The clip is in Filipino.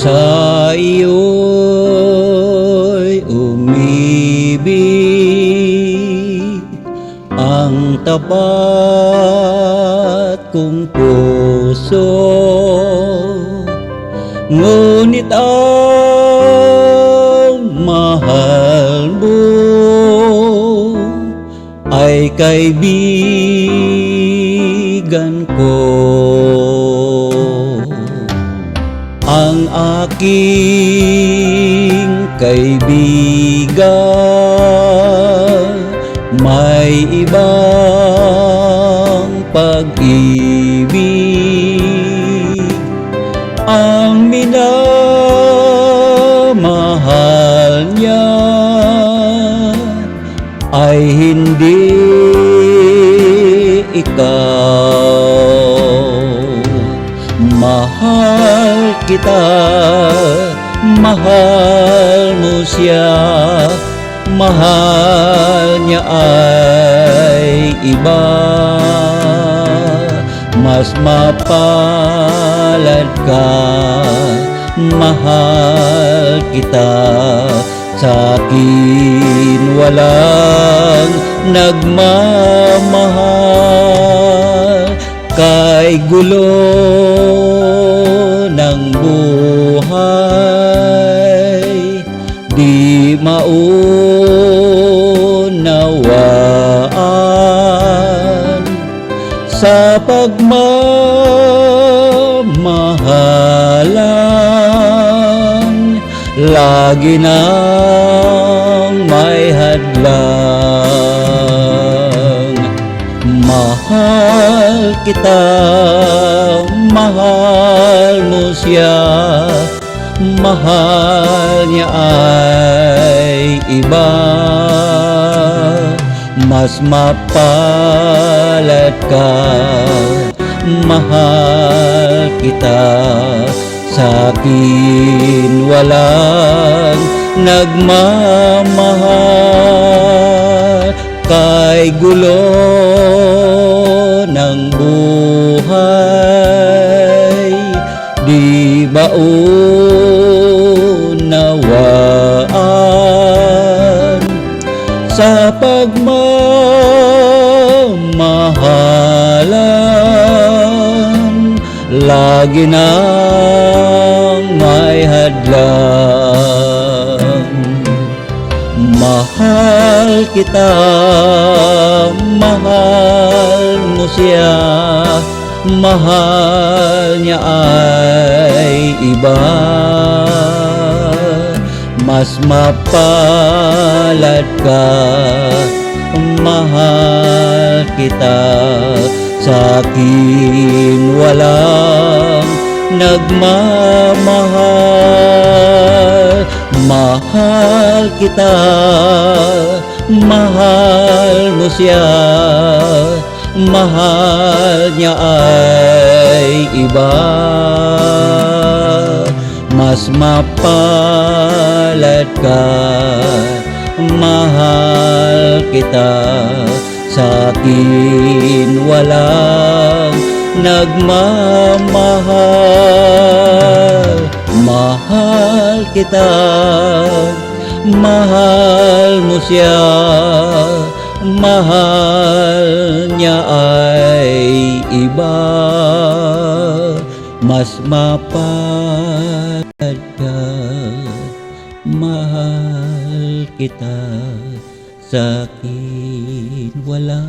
sa iyo'y umibig ang tapat kong puso, ngunit ang mahal mo ay kaibigan ko. Ang aking kaibigan may ibang pag-ibig, ang minamahal niya ay hindi ikaw. Mahal kita, mahal mo siya, mahal niya ay iba. Mas mapalad ka, mahal kita. Sa'kin walang nagmamahal, kay gulo ng buhay di maunawaan. Sa pagmamahalan lagi nang may hadlang. Mahal kita, mahal mo siya, mahal niya ay iba. Mas mapalad ka, mahal kita. Sa'kin walang nagmamahal, kay gulo ng buhay di maunawaan. Sa pagmamahalan lagi nang may hadlang. Mahal kita, mahal mo siya, mahal niya ay iba. Mas mapalad ka, mahal kita. Sa'kin walang nagmamahal. Mahal kita, mahal mo siya, mahal niya ay iba. Mas mapalad ka, mahal kita. Sa'kin walang nagmamahal. Mahal kita, mahal mo siya, mahal niya ay iba. Mas mapalad ka, mahal kita. Sa'kin wala